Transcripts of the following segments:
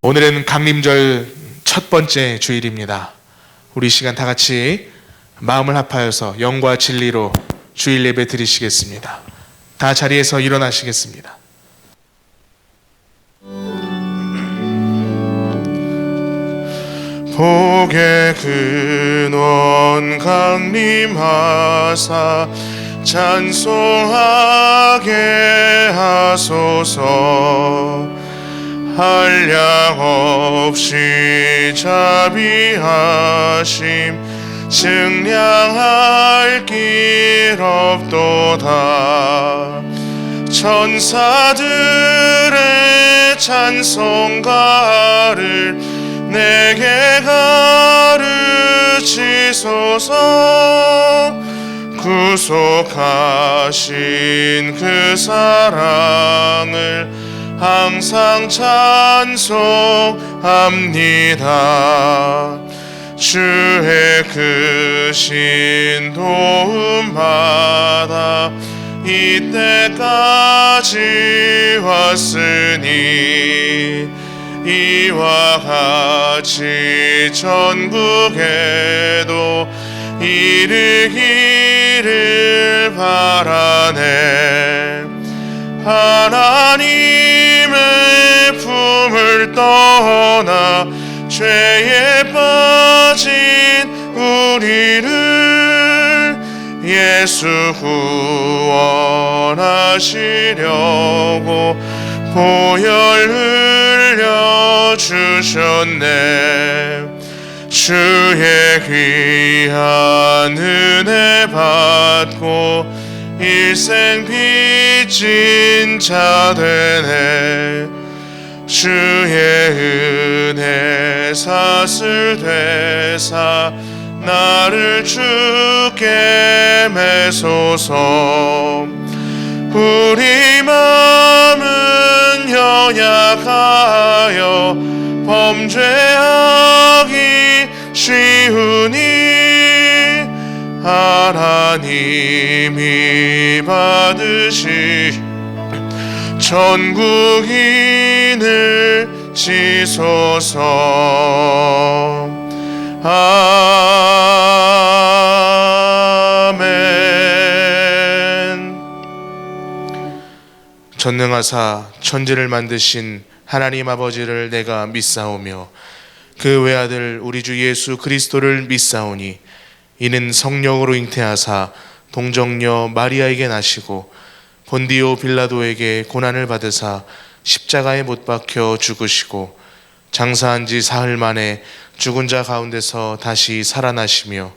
오늘은 강림절 첫 번째 주일입니다. 우리 시간 다 같이 마음을 합하여서 영과 진리로 주일 예배 드리시겠습니다. 다 자리에서 일어나시겠습니다. 복의 근원 강림하사 찬송하게 하소서. 한량 없이 자비하심 증량할 길 없도다. 천사들의 찬송가를 내게 가르치소서. 구속하신 그 사랑을 항상 찬송합니다. 주의 크신 도움 받아 이때까지 왔으니 이와 같이 전국에도 이르기를 바라네. 하나님의 품을 떠나 죄에 빠진 우리를 예수 구원하시려고 보혈 흘려주셨네. 주의 귀한 은혜 받고 일생 빚진 자 되네. 주의 은혜 사슬 되사 나를 주께 매소서. 우리 마음은 연약하여 범죄하기 쉬우니 하나님이 받으시 전국인을 지소서. 아멘. 전능하사 천지를 만드신 하나님 아버지를 내가 믿사오며 그 외아들 우리 주 예수 그리스도를 믿사오니 이는 성령으로 잉태하사 동정녀 마리아에게 나시고 본디오 빌라도에게 고난을 받으사 십자가에 못 박혀 죽으시고 장사한 지 사흘 만에 죽은 자 가운데서 다시 살아나시며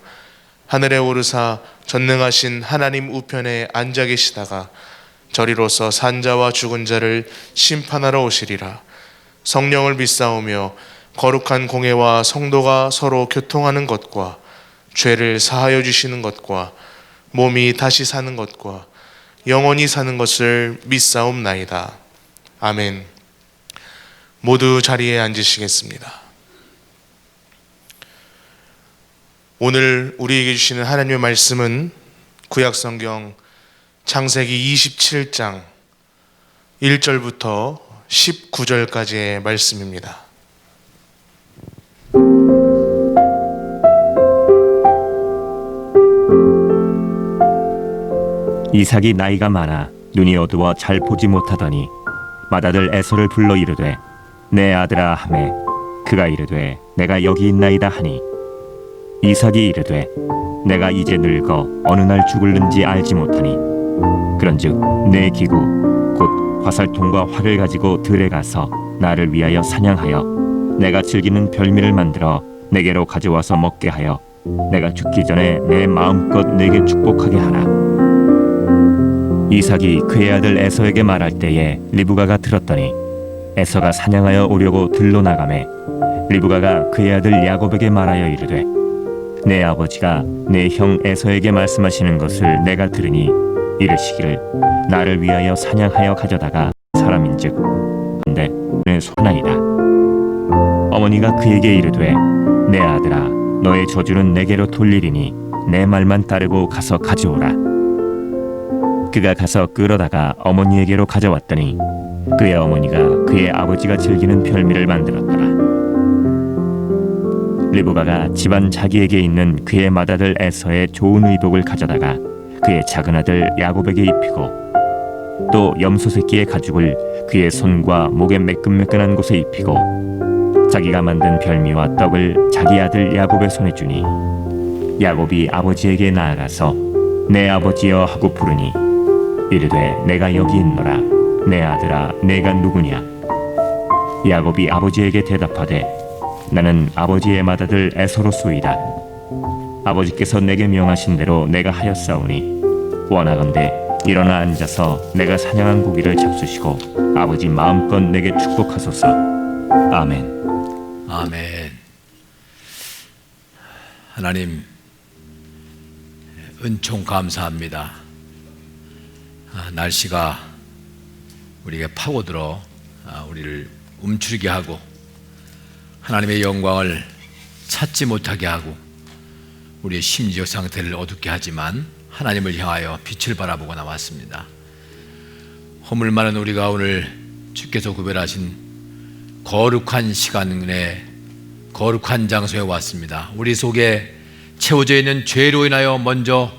하늘에 오르사 전능하신 하나님 우편에 앉아 계시다가 저리로서 산자와 죽은 자를 심판하러 오시리라. 성령을 믿사오며 거룩한 공회와 성도가 서로 교통하는 것과 죄를 사하여 주시는 것과 몸이 다시 사는 것과 영원히 사는 것을 믿사옵나이다. 아멘. 모두 자리에 앉으시겠습니다. 오늘 우리에게 주시는 하나님의 말씀은 구약성경 창세기 27장 1절부터 19절까지의 말씀입니다. 이삭이 나이가 많아 눈이 어두워 잘 보지 못하더니 맏아들 에서를 불러 이르되 내 아들아 하매 그가 이르되 내가 여기 있나이다 하니 이삭이 이르되 내가 이제 늙어 어느 날 죽을는지 알지 못하니 그런즉 내 기구 곧 화살통과 활을 가지고 들에 가서 나를 위하여 사냥하여 내가 즐기는 별미를 만들어 내게로 가져와서 먹게 하여 내가 죽기 전에 내 마음껏 내게 축복하게 하라. 이삭이 그의 아들 에서에게 말할 때에 리브가가 들었더니 에서가 사냥하여 오려고 들로 나가매 리브가가 그의 아들 야곱에게 말하여 이르되 내 아버지가 내 형 에서에게 말씀하시는 것을 내가 들으니 이르시기를 나를 위하여 사냥하여 가져다가 사람인즉 근데 내 소나이다. 어머니가 그에게 이르되 내 아들아 너의 저주는 내게로 돌리리니 내 말만 따르고 가서 가져오라. 그가 가서 끌어다가 어머니에게로 가져왔더니 그의 어머니가 그의 아버지가 즐기는 별미를 만들었더라. 리브가가 집안 자기에게 있는 그의 맏아들 에서의 좋은 의복을 가져다가 그의 작은 아들 야곱에게 입히고 또 염소 새끼의 가죽을 그의 손과 목에 매끈매끈한 곳에 입히고 자기가 만든 별미와 떡을 자기 아들 야곱의 손에 주니 야곱이 아버지에게 나아가서 내 아버지여 하고 부르니 이르되 내가 여기 있노라. 내 아들아 내가 누구냐? 야곱이 아버지에게 대답하되 나는 아버지의 맏아들 에서로소이다. 아버지께서 내게 명하신 대로 내가 하였사오니 원하건대 일어나 앉아서 내가 사냥한 고기를 잡수시고 아버지 마음껏 내게 축복하소서. 아멘. 아멘. 하나님 은총 감사합니다. 날씨가 우리에게 파고들어 우리를 움츠리게 하고 하나님의 영광을 찾지 못하게 하고 우리의 심지어 상태를 어둡게 하지만 하나님을 향하여 빛을 바라보고 나왔습니다. 허물 많은 우리가 오늘 주께서 구별하신 거룩한 시간에 거룩한 장소에 왔습니다. 우리 속에 채워져 있는 죄로 인하여 먼저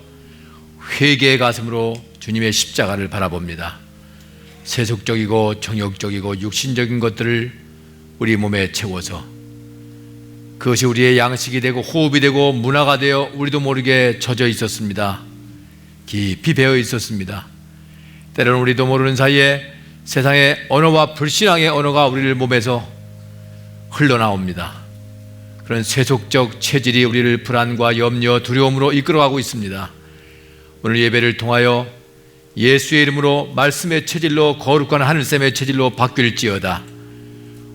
회개의 가슴으로 주님의 십자가를 바라봅니다. 세속적이고 정욕적이고 육신적인 것들을 우리 몸에 채워서 그것이 우리의 양식이 되고 호흡이 되고 문화가 되어 우리도 모르게 젖어 있었습니다. 깊이 배어 있었습니다. 때로는 우리도 모르는 사이에 세상의 언어와 불신앙의 언어가 우리를 몸에서 흘러나옵니다. 그런 세속적 체질이 우리를 불안과 염려, 두려움으로 이끌어가고 있습니다. 오늘 예배를 통하여 예수의 이름으로 말씀의 체질로 거룩한 하늘샘의 체질로 바뀔지어다.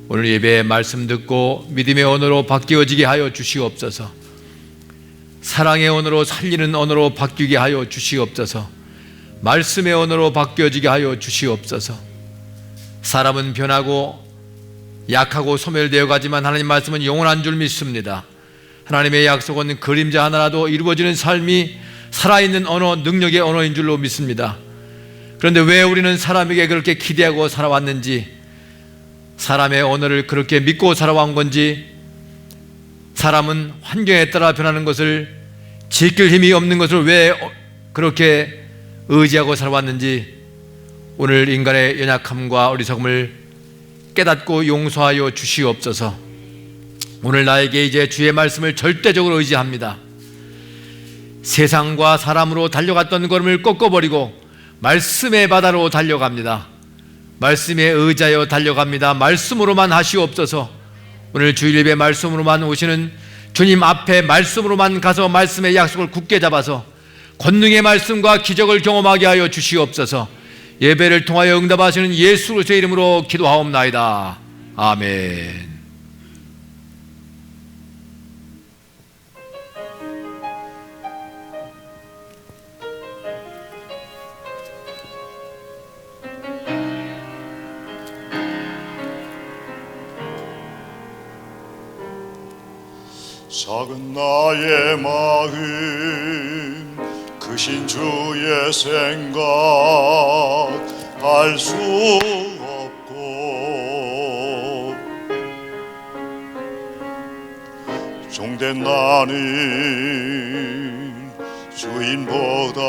오늘 예배의 말씀 듣고 믿음의 언어로 바뀌어지게 하여 주시옵소서. 사랑의 언어로 살리는 언어로 바뀌게 하여 주시옵소서. 말씀의 언어로 바뀌어지게 하여 주시옵소서. 사람은 변하고 약하고 소멸되어 가지만 하나님 말씀은 영원한 줄 믿습니다. 하나님의 약속은 그림자 하나라도 이루어지는 삶이 살아있는 언어, 능력의 언어인 줄로 믿습니다. 그런데 왜 우리는 사람에게 그렇게 기대하고 살아왔는지, 사람의 언어를 그렇게 믿고 살아온 건지, 사람은 환경에 따라 변하는 것을 지킬 힘이 없는 것을 왜 그렇게 의지하고 살아왔는지 오늘 인간의 연약함과 어리석음을 깨닫고 용서하여 주시옵소서. 오늘 나에게 이제 주의 말씀을 절대적으로 의지합니다. 세상과 사람으로 달려갔던 걸음을 꺾어버리고 말씀의 바다로 달려갑니다. 말씀에 의지하여 달려갑니다. 말씀으로만 하시옵소서. 오늘 주일 예배 말씀으로만 오시는 주님 앞에 말씀으로만 가서 말씀의 약속을 굳게 잡아서 권능의 말씀과 기적을 경험하게 하여 주시옵소서. 예배를 통하여 응답하시는 예수 그리스도의 이름으로 기도하옵나이다. 아멘. 작은 나의 마음 크신 주의 생각 알 수 없고 종된 나는 주인보다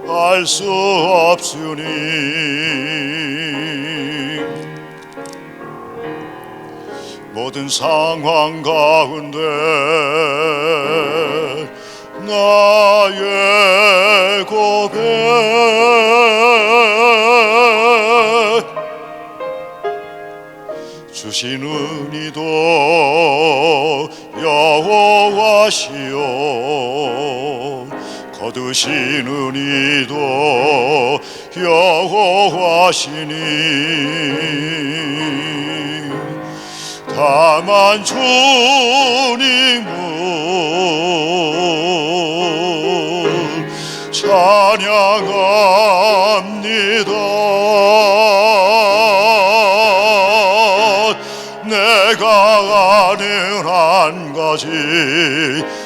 알 수 없으니 모든 상황 가운데 나의 고백 주신 은희도 여호와시요 거두신 은희도 여호와시니 다만 주님을 찬양합니다. 내가 아는 한 가지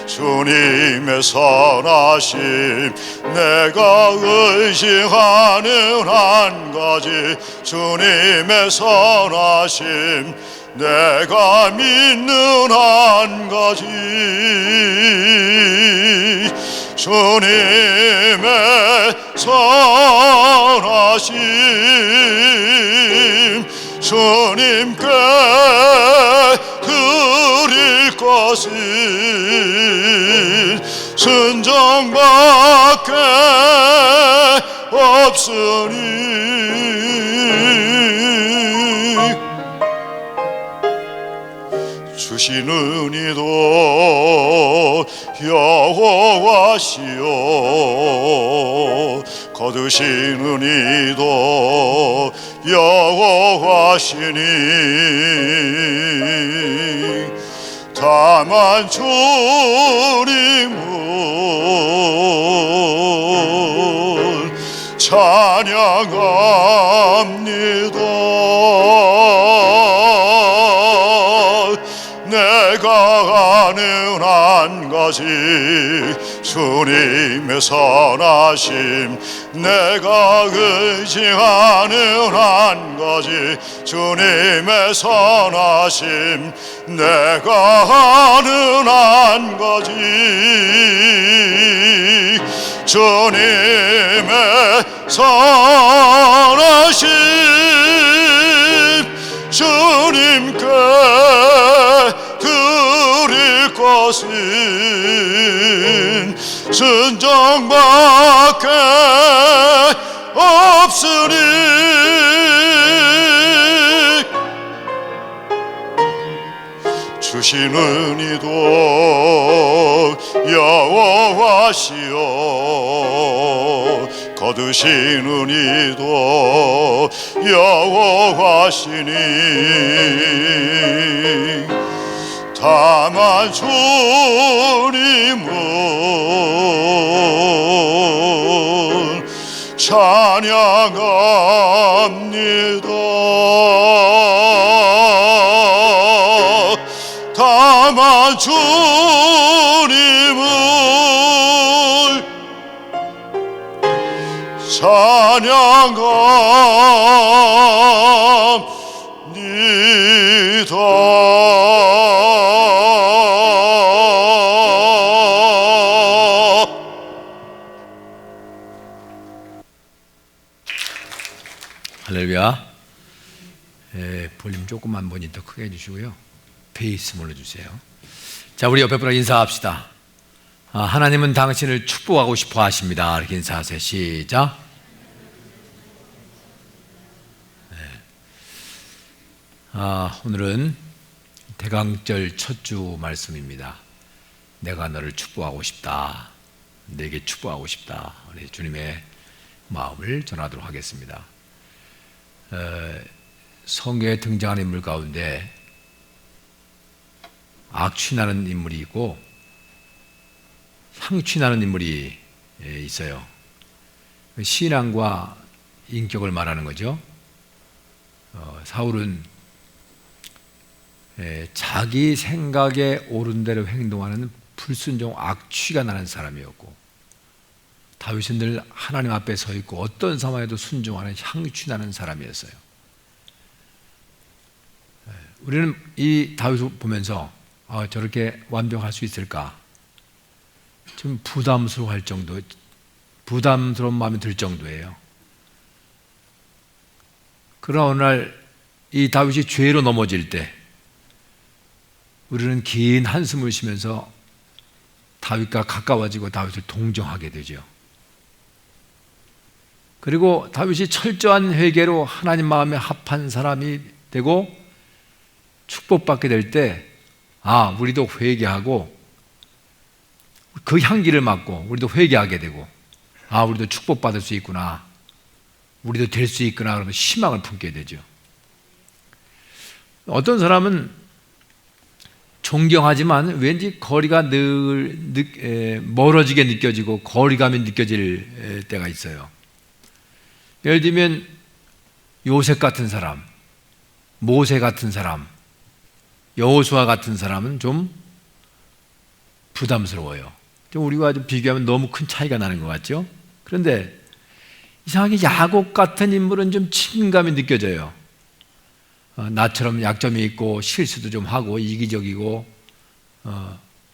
주님의 선하심 내가 의지하는 한 가지 주님의 선하심 내가 믿는 한 가지 주님의 선하심 주님께 드릴 것은 순종밖에 없으니 주시는 이도 여호와시요 거두시는 이도 여호와시니 다만 주님을 찬양합니다. 내가 아는 한 가지 주님의 선하심 내가 의지하는 한 가지 주님의 선하심 내가 아는 한 가지 주님의 선하심 주님께 드릴 것은 순종밖에 없으니 주시는 이도 여호와시요 거두시는 이도 여호와시니 다만 주님은 찬양합니다. 다만 주님을 찬양합니다. 할렐루야. 볼륨 조금만 보니 더 크게 해주시고요. 베이스 눌러주세요. 자, 우리 옆에 분하고 인사합시다. 하나님은 당신을 축복하고 싶어 하십니다. 이렇게 인사하세요. 시작. 네. 오늘은 대강절 첫 주 말씀입니다. 내가 너를 축복하고 싶다. 내게 축복하고 싶다. 우리 주님의 마음을 전하도록 하겠습니다. 성경에 등장하는 인물 가운데 악취나는 인물이 있고 향취나는 인물이 있어요. 신앙과 인격을 말하는 거죠. 사울은 자기 생각에 옳은 대로 행동하는 불순종 악취가 나는 사람이었고, 다윗은 늘 하나님 앞에 서 있고 어떤 상황에도 순종하는 향취나는 사람이었어요. 우리는 이 다윗을 보면서 저렇게 완벽할 수 있을까? 좀 부담스러워할 정도, 부담스러운 마음이 들 정도예요. 그러나 어느 날 이 다윗이 죄로 넘어질 때 우리는 긴 한숨을 쉬면서 다윗과 가까워지고 다윗을 동정하게 되죠. 그리고 다윗이 철저한 회개로 하나님 마음에 합한 사람이 되고 축복받게 될 때 우리도 회개하고 그 향기를 맡고 우리도 회개하게 되고 우리도 축복받을 수 있구나, 우리도 될 수 있구나, 그러면 희망을 품게 되죠. 어떤 사람은 존경하지만 왠지 거리가 늘 멀어지게 느껴지고 거리감이 느껴질 때가 있어요. 예를 들면 요셉 같은 사람, 모세 같은 사람, 여호수아 같은 사람은 좀 부담스러워요. 좀 우리와 좀 비교하면 너무 큰 차이가 나는 것 같죠? 그런데 이상하게 야곱 같은 인물은 좀 친감이 느껴져요. 나처럼 약점이 있고 실수도 좀 하고 이기적이고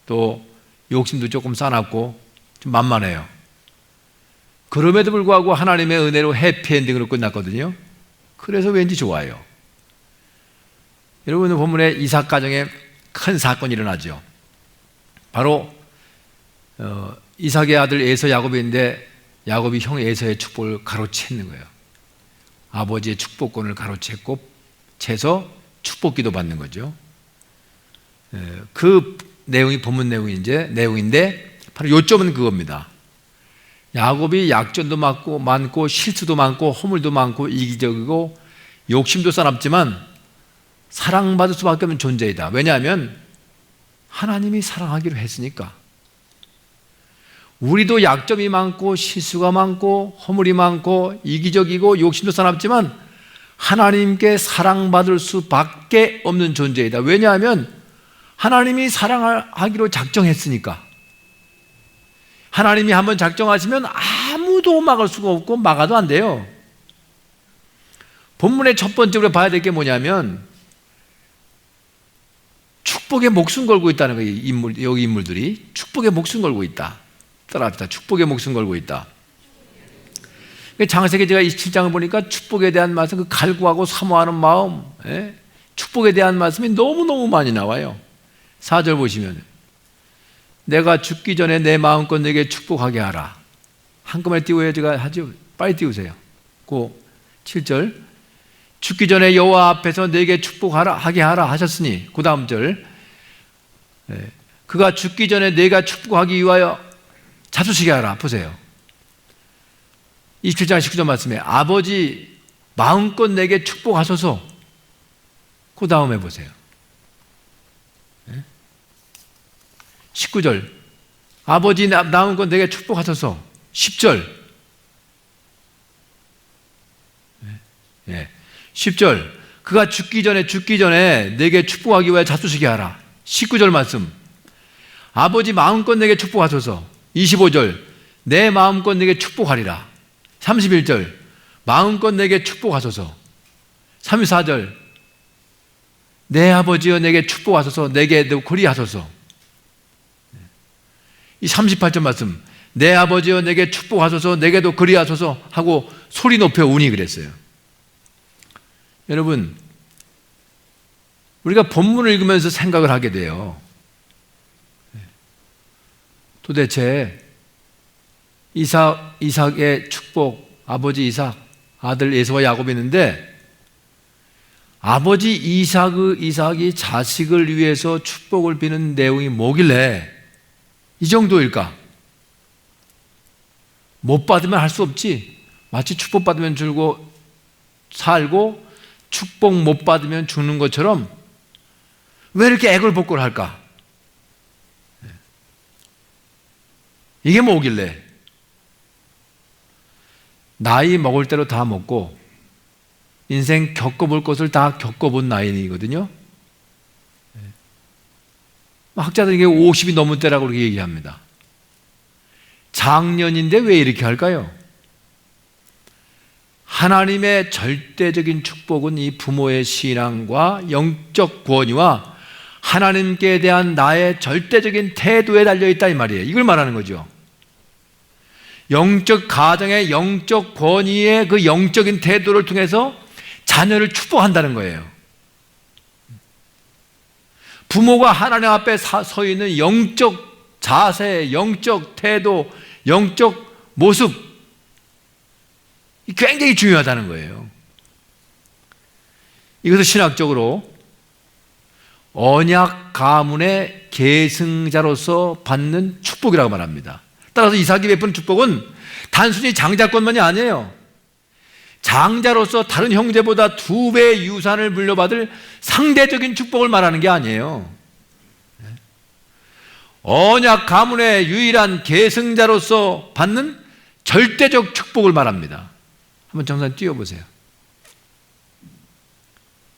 또 욕심도 조금 싸놨고 좀 만만해요. 그럼에도 불구하고 하나님의 은혜로 해피엔딩으로 끝났거든요. 그래서 왠지 좋아요. 여러분 본문에 이삭 가정에 큰 사건이 일어나죠. 바로 이삭의 아들 에서 야곱인데 야곱이 형 에서의 축복을 가로챘는 거예요. 아버지의 축복권을 가로챘고 채서 축복기도 받는 거죠. 그 내용이 본문 내용인데 바로 요점은 그겁니다. 야곱이 약점도 많고 실수도 많고 허물도 많고 이기적이고 욕심도 싸납지만 사랑받을 수밖에 없는 존재이다. 왜냐하면 하나님이 사랑하기로 했으니까. 우리도 약점이 많고 실수가 많고 허물이 많고 이기적이고 욕심도 싸납지만 하나님께 사랑받을 수밖에 없는 존재이다. 왜냐하면 하나님이 사랑하기로 작정했으니까. 하나님이 한번 작정하시면 아무도 막을 수가 없고 막아도 안 돼요. 본문의 첫 번째로 봐야 될 게 뭐냐면 축복에 목숨 걸고 있다는 거예요. 여기 인물들이 축복에 목숨 걸고 있다. 따라합시다. 축복에 목숨 걸고 있다. 창세기 제가 27장을 보니까 축복에 대한 말씀, 그 갈구하고 사모하는 마음, 축복에 대한 말씀이 너무너무 많이 나와요. 4절 보시면 내가 죽기 전에 내 마음껏 내게 축복하게 하라. 한꺼번에 띄워야 제가 하죠. 빨리 띄우세요. 그 7절 죽기 전에 여호와 앞에서 내게 축복하게 하라 하셨으니 그 다음 절 그가 죽기 전에 내가 축복하기 위하여 자수시게 하라. 보세요. 27장 19절 말씀에 아버지 마음껏 내게 축복하소서. 그 다음에 보세요. 19절 아버지 마음껏 내게 축복하소서. 10절 10절 그가 죽기 전에 내게 축복하기 위하여 자수시게 하라. 19절 말씀 아버지 마음껏 내게 축복하소서. 25절 내 마음껏 내게 축복하리라. 31절 마음껏 내게 축복하소서. 34절 내 아버지여 내게 축복하소서. 내게도 그리하소서. 이 38절 말씀 내 아버지여 내게 축복하소서. 내게도 그리하소서 하고 소리 높여 우니 그랬어요. 여러분 우리가 본문을 읽으면서 생각을 하게 돼요. 도대체 이삭의 축복, 아버지 이삭, 아들 에서와 야곱이 있는데 아버지 이삭이 자식을 위해서 축복을 비는 내용이 뭐길래 이 정도일까? 못 받으면 할 수 없지. 마치 축복 받으면 줄고 살고 축복 못 받으면 죽는 것처럼 왜 이렇게 애걸복걸 할까? 이게 뭐길래? 나이 먹을 대로 다 먹고 인생 겪어볼 것을 다 겪어본 나이거든요. 학자들이 이게 50이 넘은 때라고 그렇게 얘기합니다. 장년인데 왜 이렇게 할까요? 하나님의 절대적인 축복은 이 부모의 신앙과 영적 권위와 하나님께 대한 나의 절대적인 태도에 달려있다 이 말이에요. 이걸 말하는 거죠. 영적 가정의 영적 권위의 그 영적인 태도를 통해서 자녀를 축복한다는 거예요. 부모가 하나님 앞에 서 있는 영적 자세, 영적 태도, 영적 모습 굉장히 중요하다는 거예요. 이것을 신학적으로 언약 가문의 계승자로서 받는 축복이라고 말합니다. 따라서 이삭이 베푸는 축복은 단순히 장자권만이 아니에요. 장자로서 다른 형제보다 2배의 유산을 물려받을 상대적인 축복을 말하는 게 아니에요. 언약 가문의 유일한 계승자로서 받는 절대적 축복을 말합니다. 한번 정산 띄워보세요.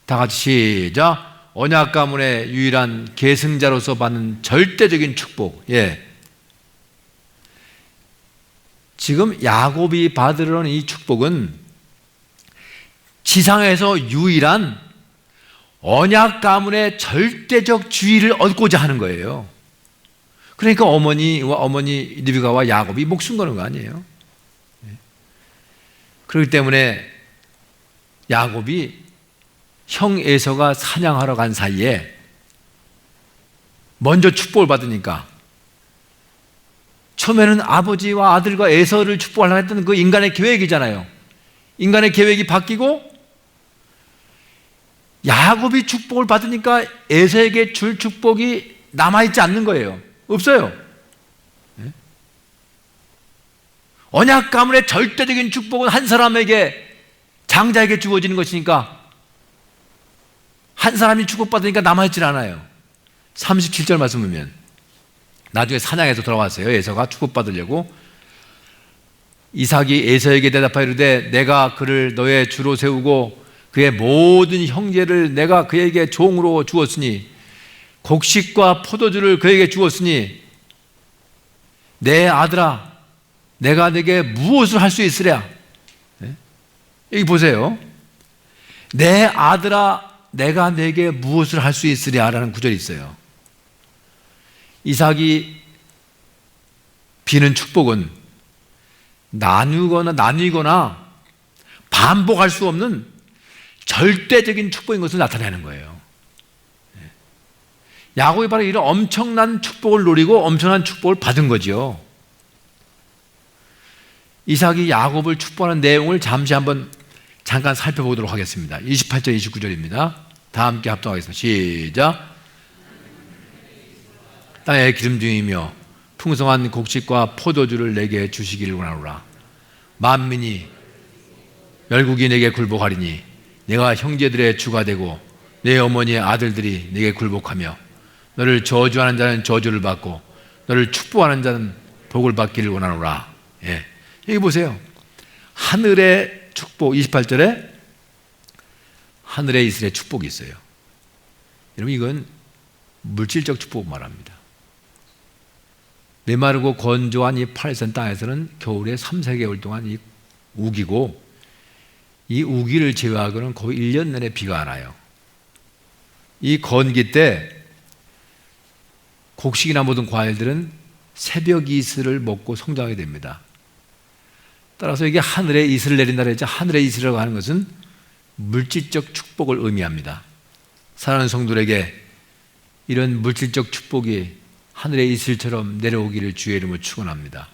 다 같이 시작. 언약 가문의 유일한 계승자로서 받는 절대적인 축복. 지금 야곱이 받으려는 이 축복은 지상에서 유일한 언약 가문의 절대적 주의를 얻고자 하는 거예요. 그러니까 어머니 리브가와 야곱이 목숨 거는 거 아니에요. 그렇기 때문에 야곱이 형 에서가 사냥하러 간 사이에 먼저 축복을 받으니까, 처음에는 아버지와 아들과 에서를 축복하려고 했던 그 인간의 계획이잖아요. 인간의 계획이 바뀌고 야곱이 축복을 받으니까 에서에게 줄 축복이 남아있지 않는 거예요. 없어요. 언약 가문의 절대적인 축복은 한 사람에게, 장자에게 주어지는 것이니까 한 사람이 축복받으니까 남아있질 않아요. 37절 말씀 보면 나중에 사냥해서 돌아왔어요. 에서가 축복받으려고. 이삭이 에서에게 대답하여 이르되 내가 그를 너의 주로 세우고 그의 모든 형제를 내가 그에게 종으로 주었으니 곡식과 포도주를 그에게 주었으니 내 아들아 내가 네게 무엇을 할 수 있으랴. 여기 보세요. 내 아들아 내가 네게 무엇을 할 수 있으랴 라는 구절이 있어요. 이삭이 비는 축복은 나뉘거나 반복할 수 없는 절대적인 축복인 것을 나타내는 거예요. 야곱이 바로 이런 엄청난 축복을 노리고 엄청난 축복을 받은 거죠. 이삭이 야곱을 축복하는 내용을 잠깐 살펴보도록 하겠습니다. 28절 29절입니다. 다 함께 합동하겠습니다. 시작. 땅에 기름짐이며 풍성한 곡식과 포도주를 내게 주시기를 원하노라. 만민이 열국이 내게 굴복하리니 내가 형제들의 주가 되고 내 어머니의 아들들이 내게 굴복하며 너를 저주하는 자는 저주를 받고 너를 축복하는 자는 복을 받기를 원하노라. 여기 보세요. 하늘의 축복, 28절에 하늘의 이슬의 축복이 있어요. 여러분 이건 물질적 축복 말합니다. 메마르고 건조한 이 팔선 땅에서는 겨울에 3-4개월 동안 이 우기고, 이 우기를 제외하고는 거의 1년 내내 비가 안 와요. 이 건기 때 곡식이나 모든 과일들은 새벽 이슬을 먹고 성장하게 됩니다. 따라서 이게 하늘에 이슬을 내린다 그랬죠. 하늘의 이슬이라고 하는 것은 물질적 축복을 의미합니다. 사랑하는 성도들에게 이런 물질적 축복이 하늘의 이슬처럼 내려오기를 주의 이름으로 축원합니다.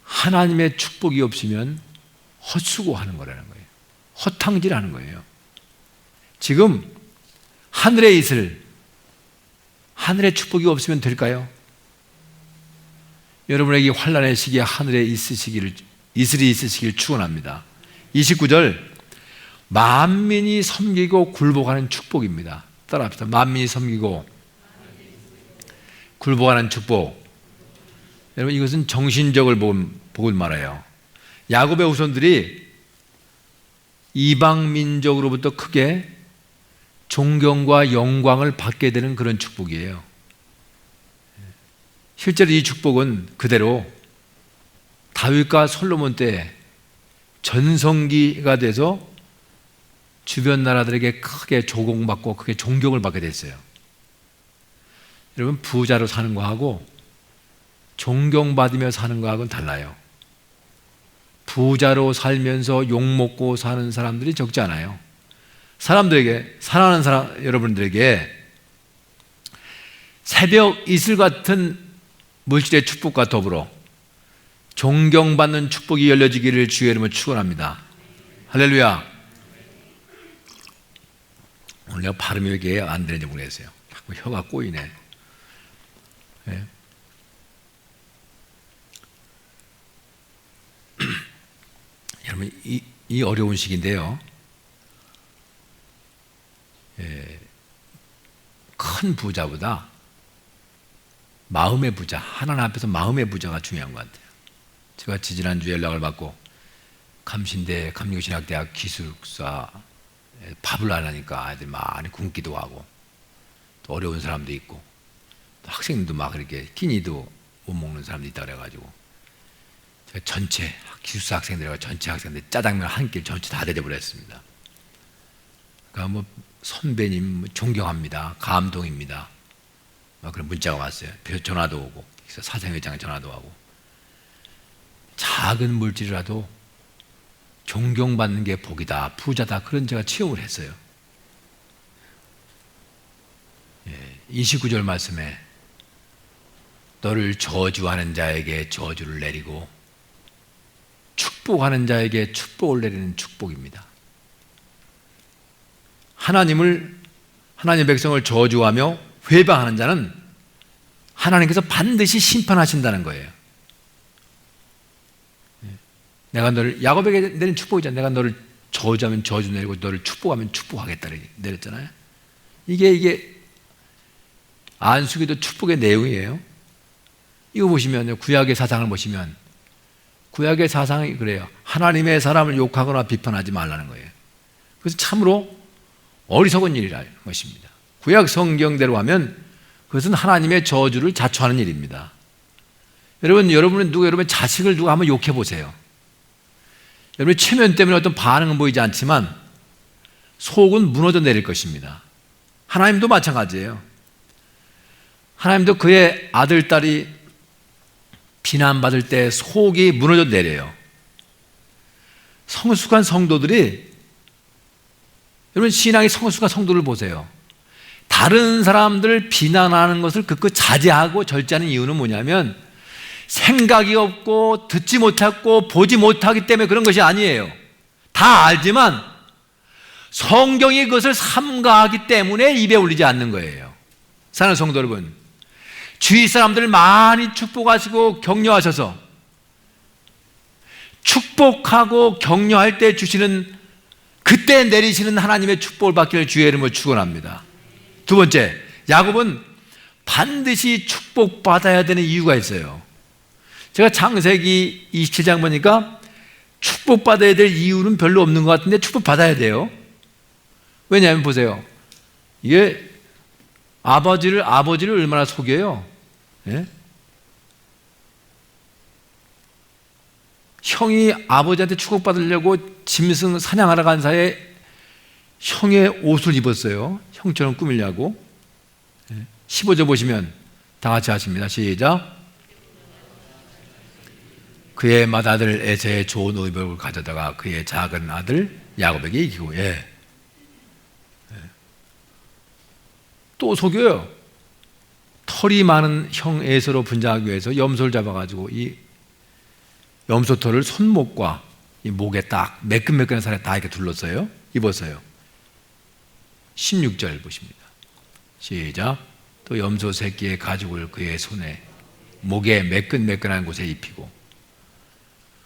하나님의 축복이 없으면 헛수고하는 거라는 거예요. 허탕질하는 거예요. 지금 하늘의 이슬, 하늘의 축복이 없으면 될까요? 여러분에게 환난의 시기에 하늘에 이슬이 있으시기를 축원합니다. 29절, 만민이 섬기고 굴복하는 축복입니다. 따라합시다. 만민이 섬기고 굴복하는 축복. 여러분 이것은 정신적을 복을 말해요. 야곱의 후손들이 이방 민족으로부터 크게 존경과 영광을 받게 되는 그런 축복이에요. 실제로 이 축복은 그대로 다윗과 솔로몬 때 전성기가 돼서 주변 나라들에게 크게 조공받고 크게 존경을 받게 됐어요. 여러분 부자로 사는 거하고 존경받으며 사는 거하고는 달라요. 부자로 살면서 욕먹고 사는 사람들이 적지 않아요. 사람들에게, 사랑하는 사람 여러분들에게 새벽 이슬 같은 물질의 축복과 더불어 존경받는 축복이 열려지기를 주의 이름으로 축원합니다. 할렐루야. 오늘 내가 발음이 왜 이렇게 안 되는지 모르겠어요. 자꾸 혀가 꼬이네. 여러분 이 어려운 시기인데요. 큰 부자보다 마음의 부자, 하나님 앞에서 마음의 부자가 중요한 것 같아요. 제가 지지난주에 연락을 받고 감신대 감리교신학대학 기숙사 밥을 안 하니까 아이들이 많이 굶기도 하고 또 어려운 사람도 있고 또 학생들도 막 그렇게 끼니도 못 먹는 사람도 있다 그래가지고 제가 전체 기숙사 학생들과 전체 학생들 짜장면 한 끼를 전체 다 대접을 했습니다. 그러니까 뭐 선배님 존경합니다, 감동입니다, 막 그런 문자가 왔어요. 전화도 오고 사생회장에 전화도 하고 작은 물질이라도 존경받는 게 복이다, 부자다, 그런 제가 체험을 했어요. 29절 말씀에 너를 저주하는 자에게 저주를 내리고 축복하는 자에게 축복을 내리는 축복입니다. 하나님의 백성을 저주하며 회방하는 자는 하나님께서 반드시 심판하신다는 거예요. 내가 너를, 야곱에게 내린 축복이잖아. 내가 너를 저주하면 저주 내리고 너를 축복하면 축복하겠다 내렸잖아요. 이게 안수기도 축복의 내용이에요. 이거 보시면, 구약의 사상을 보시면 구약의 사상이 그래요. 하나님의 사람을 욕하거나 비판하지 말라는 거예요. 그래서 참으로 어리석은 일이라는 것입니다. 구약 성경대로 하면 그것은 하나님의 저주를 자초하는 일입니다. 여러분은 여러분의 자식을 누가 한번 욕해 보세요. 여러분의 체면 때문에 어떤 반응은 보이지 않지만 속은 무너져 내릴 것입니다. 하나님도 마찬가지예요. 하나님도 그의 아들, 딸이 비난받을 때 속이 무너져 내려요. 성숙한 성도들이, 여러분 신앙이 성숙한 성도를 보세요. 다른 사람들을 비난하는 것을 극구 자제하고 절제하는 이유는 뭐냐면 생각이 없고 듣지 못했고 보지 못하기 때문에 그런 것이 아니에요. 다 알지만 성경이 그것을 삼가하기 때문에 입에 올리지 않는 거예요. 사랑하는 성도 여러분, 주위 사람들을 많이 축복하시고 격려하셔서 축복하고 격려할 때 주시는, 그때 내리시는 하나님의 축복을 받기를 주의 이름으로 축원합니다. 두 번째, 야곱은 반드시 축복받아야 되는 이유가 있어요. 제가 창세기 27장 보니까 축복받아야 될 이유는 별로 없는 것 같은데 축복받아야 돼요. 왜냐하면 보세요, 이게 아버지를 얼마나 속여요. 예? 형이 아버지한테 축복받으려고 짐승 사냥하러 간 사이에 형의 옷을 입었어요. 형처럼 꾸미려고. 15절 보시면 다 같이 하십니다. 시작. 그의 맏아들 에서의 좋은 의복을 가져다가 그의 작은 아들 야곱에게 이기고, 또 속여요. 털이 많은 형 에서로 분장하기 위해서 염소를 잡아가지고 이 염소털을 손목과 이 목에 딱 매끈매끈한 살에 다 이렇게 둘렀어요. 입었어요. 16절 보십니다. 시작. 또 염소 새끼의 가죽을 그의 손에 목에 매끈매끈한 곳에 입히고,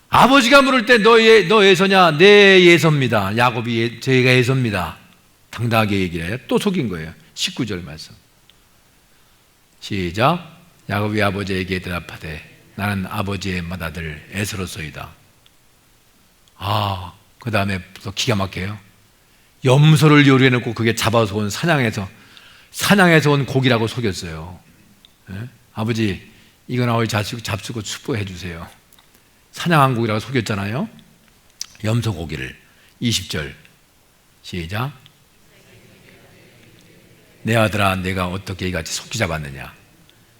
아버지가 물을 때 너 예서냐? 내 예서입니다. 야곱이 저희가 예서입니다. 당당하게 얘기를 해요. 또 속인 거예요. 19절 말씀. 시작. 야곱이 아버지에게 대답하되 나는 아버지의 맏아들 에서로소이다. 그 다음에 또 기가 막혀요. 염소를 요리해놓고 그게 잡아서 온 사냥해서 온 고기라고 속였어요. 아버지, 이거나 우리 잡수고 축복해 주세요. 사냥한 고기라고 속였잖아요. 염소 고기를. 20절 시작. 내 아들아, 내가 어떻게 이같이 속히 잡았느냐?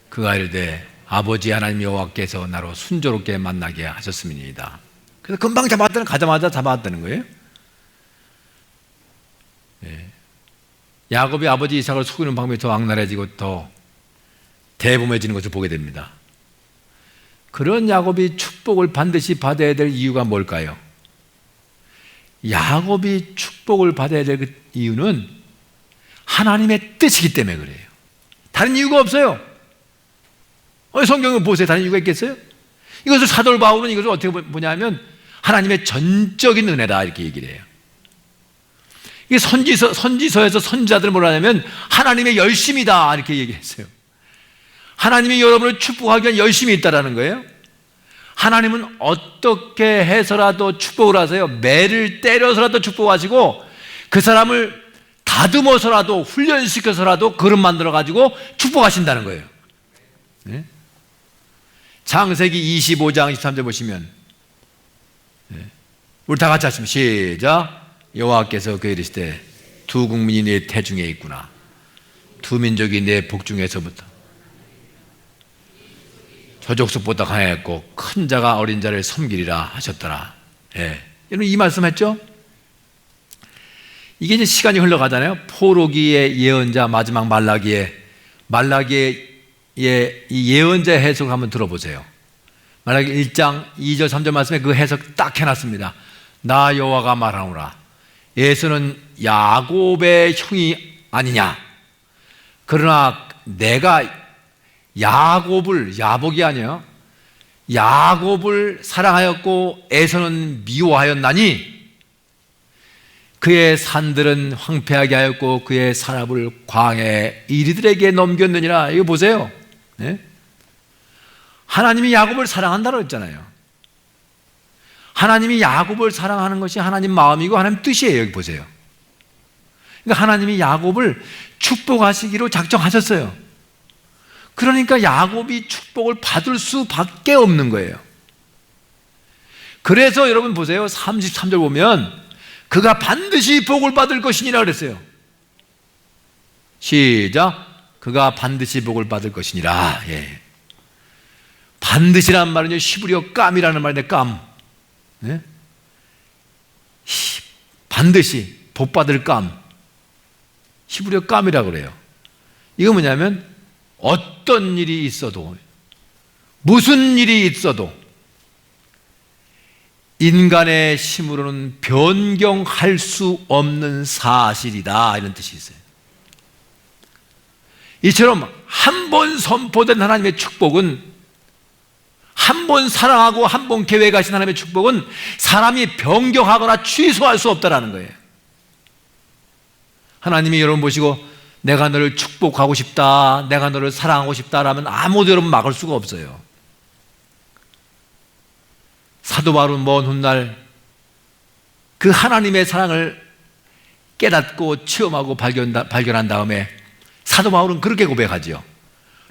그가 이르되 아버지 하나님 여호와께서 나로 순조롭게 만나게 하셨음이니이다. 그래서 금방 가자마자 잡았다는 거예요. 야곱이 아버지 이삭을 속이는 방법이 더 악랄해지고 더 대범해지는 것을 보게 됩니다. 그런 야곱이 축복을 반드시 받아야 될 이유가 뭘까요? 야곱이 축복을 받아야 될 그 이유는 하나님의 뜻이기 때문에 그래요. 다른 이유가 없어요. 성경을 보세요. 다른 이유가 있겠어요? 이것을 사도 바울은 이것을 어떻게 보냐면 하나님의 전적인 은혜다 이렇게 얘기를 해요. 이게 선지서에서 선지자들은 뭐라 하냐면 하나님의 열심이다 이렇게 얘기했어요. 하나님이 여러분을 축복하기 위한 열심이 있다라는 거예요. 하나님은 어떻게 해서라도 축복을 하세요. 매를 때려서라도 축복하시고 그 사람을 다듬어서라도 훈련시켜서라도 그릇 만들어 가지고 축복하신다는 거예요. 네? 창세기 25장 23절 보시면, 우리 다 같이 하시면 시작. 여호와께서 그에게 이르시되 두 국민이 내 태중에 있구나. 두 민족이 내 복중에서부터 저족속보다 강하였고 큰 자가 어린 자를 섬기리라 하셨더라. 여러분 이 말씀했죠? 이게 이제 시간이 흘러가잖아요. 포로기의 예언자 마지막 말라기의 이 예언자 해석을 한번 들어보세요. 말라기 1장 2절 3절 말씀에 그 해석 딱 해놨습니다. 나 여호와가 말하노라. 에서는 야곱의 형이 아니냐. 그러나 내가 야복이 아니에요. 야곱을 사랑하였고 에서는 미워하였나니 그의 산들은 황폐하게 하였고 그의 산업을 광야에 이리들에게 넘겼느니라. 이거 보세요. 네? 하나님이 야곱을 사랑한다고 했잖아요. 하나님이 야곱을 사랑하는 것이 하나님 마음이고 하나님 뜻이에요. 여기 보세요. 그러니까 하나님이 야곱을 축복하시기로 작정하셨어요. 그러니까 야곱이 축복을 받을 수밖에 없는 거예요. 그래서 여러분 보세요. 33절 보면 그가 반드시 복을 받을 것이니라 그랬어요. 시작. 그가 반드시 복을 받을 것이니라. 반드시란 말은요, 히브리어 깜이라는 말인데 깜. 네? 반드시 복 받을 깜. 히브리어 깜이라고 그래요. 이거 뭐냐면 어떤 일이 있어도, 무슨 일이 있어도 인간의 힘으로는 변경할 수 없는 사실이다, 이런 뜻이 있어요. 이처럼 한 번 선포된 하나님의 축복은, 한 번 사랑하고 한 번 계획하신 하나님의 축복은 사람이 변경하거나 취소할 수 없다는 거예요. 하나님이 여러분 보시고 내가 너를 축복하고 싶다, 내가 너를 사랑하고 싶다라면 아무도 여러분 막을 수가 없어요. 사도 바울은 먼 훗날 그 하나님의 사랑을 깨닫고 체험하고 발견한 다음에 사도 바울은 그렇게 고백하지요.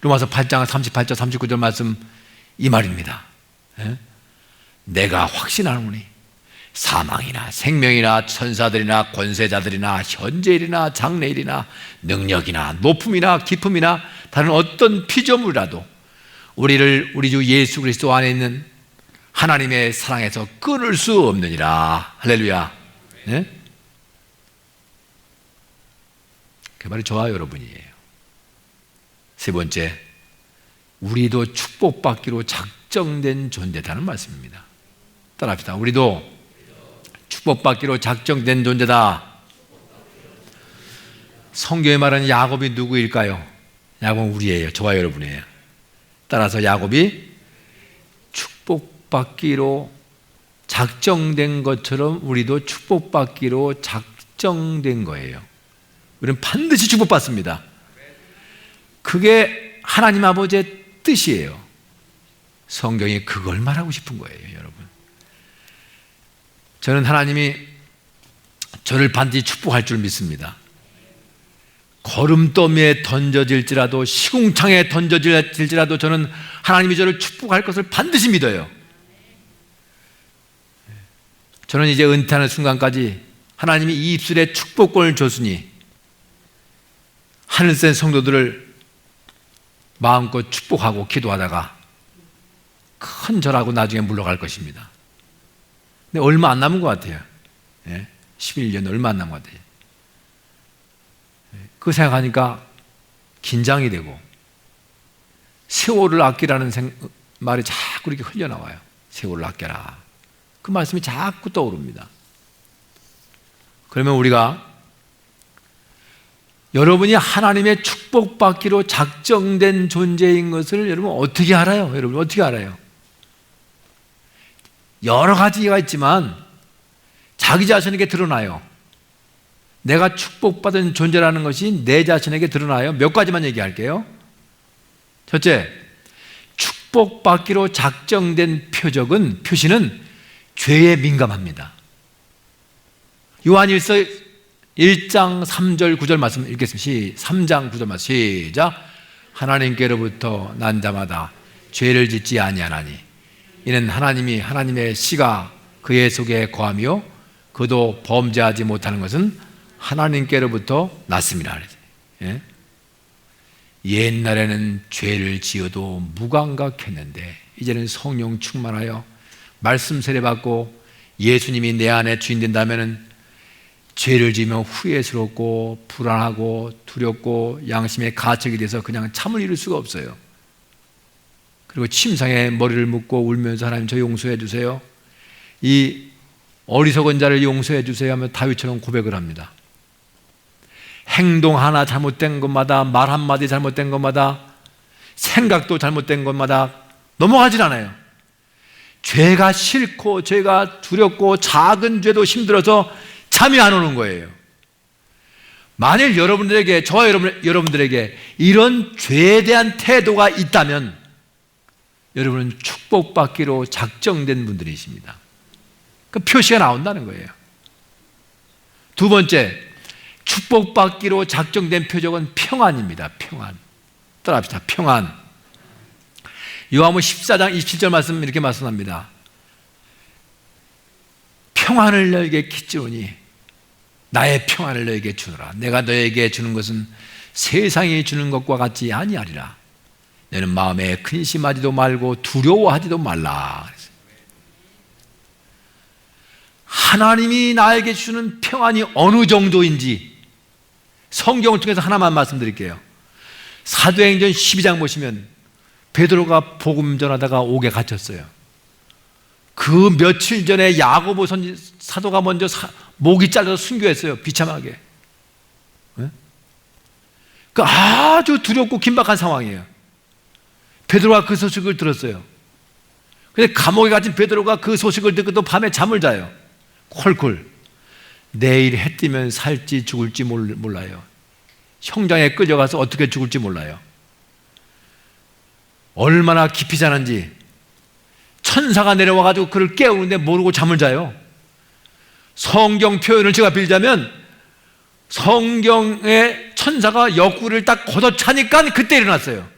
로마서 8장 38절 39절 말씀 이 말입니다. 내가 확신하노니 사망이나 생명이나 천사들이나 권세자들이나 현재일이나 장래일이나 능력이나 높음이나 깊음이나 다른 어떤 피조물이라도 우리를 우리 주 예수 그리스도 안에 있는 하나님의 사랑에서 끊을 수 없느니라. 할렐루야. 네? 그 말이 저와 여러분이에요. 세 번째, 우리도 축복받기로 작정된 존재다는 말씀입니다. 따라합시다. 우리도 축복받기로 작정된 존재다. 성경에 말하는 야곱이 누구일까요? 야곱은 우리예요. 저와 여러분이에요. 따라서 야곱이 축복받기로 작정된 것처럼 우리도 축복받기로 작정된 거예요. 우리는 반드시 축복받습니다. 그게 하나님 아버지의 뜻이에요. 성경이 그걸 말하고 싶은 거예요, 여러분. 저는 하나님이 저를 반드시 축복할 줄 믿습니다. 거름더미에 던져질지라도, 시궁창에 던져질지라도 저는 하나님이 저를 축복할 것을 반드시 믿어요. 저는 이제 은퇴하는 순간까지 하나님이 이 입술에 축복권을 줬으니 하늘센 성도들을 마음껏 축복하고 기도하다가 큰 절하고 나중에 물러갈 것입니다. 근데 얼마 안 남은 것 같아요. 11년 얼마 안 남은 것 같아요. 그 생각하니까 긴장이 되고, 세월을 아끼라는 말이 자꾸 이렇게 흘려나와요. 세월을 아껴라. 그 말씀이 자꾸 떠오릅니다. 그러면 우리가, 여러분이 하나님의 축복받기로 작정된 존재인 것을 여러분 어떻게 알아요? 여러분 어떻게 알아요? 여러 가지가 있지만 자기 자신에게 드러나요. 내가 축복받은 존재라는 것이 내 자신에게 드러나요. 몇 가지만 얘기할게요. 첫째, 축복받기로 작정된 표시는 죄에 민감합니다. 1장 3절 9절 말씀 읽겠습니다. 3장 9절 말씀 시작. 하나님께로부터 난 자마다 죄를 짓지 아니하나니 이는 하나님이 하나님의 씨가 그의 속에 거하며 그도 범죄하지 못하는 것은 하나님께로부터 났습니다. 예? 옛날에는 죄를 지어도 무감각했는데 이제는 성령 충만하여 말씀 세례받고 예수님이 내 안에 주인 된다면 죄를 지으면 후회스럽고 불안하고 두렵고 양심의 가책이 돼서 그냥 참을 이룰 수가 없어요. 그리고 침상에 머리를 묻고 울면서 하나님 저 용서해 주세요. 이 어리석은 자를 용서해 주세요 하며 다윗처럼 고백을 합니다. 행동 하나 잘못된 것마다 말 한마디 잘못된 것마다 생각도 잘못된 것마다 넘어가질 않아요. 죄가 싫고 죄가 두렵고 작은 죄도 힘들어서 잠이 안 오는 거예요. 만일 여러분들에게 저와 여러분들에게 이런 죄에 대한 태도가 있다면 여러분은 축복받기로 작정된 분들이십니다. 그 표시가 나온다는 거예요. 두 번째, 축복받기로 작정된 표적은 평안입니다. 평안. 따라합시다. 평안. 요한복음 14장 27절 말씀 이렇게 말씀합니다. 평안을 너에게 끼치오니 나의 평안을 너에게 주노라. 내가 너에게 주는 것은 세상이 주는 것과 같지 아니하리라. 너는 마음에 근심하지도 말고 두려워하지도 말라. 하나님이 나에게 주는 평안이 어느 정도인지 성경을 통해서 하나만 말씀드릴게요. 사도행전 12장 보시면 베드로가 복음 전하다가 옥에 갇혔어요. 그 며칠 전에 야고보 사도가 먼저 목이 잘려서 순교했어요. 비참하게. 그 아주 두렵고 긴박한 상황이에요. 베드로가 그 소식을 들었어요. 근데 감옥에 갇힌 베드로가 그 소식을 듣고 또 밤에 잠을 자요. 콜콜. 내일 해 뜨면 살지 죽을지 몰라요. 형장에 끌려가서 어떻게 죽을지 몰라요. 얼마나 깊이 자는지 천사가 내려와가지고 그를 깨우는데 모르고 잠을 자요. 성경 표현을 제가 빌자면 성경의 천사가 옆구리를 딱 걷어차니까 그때 일어났어요.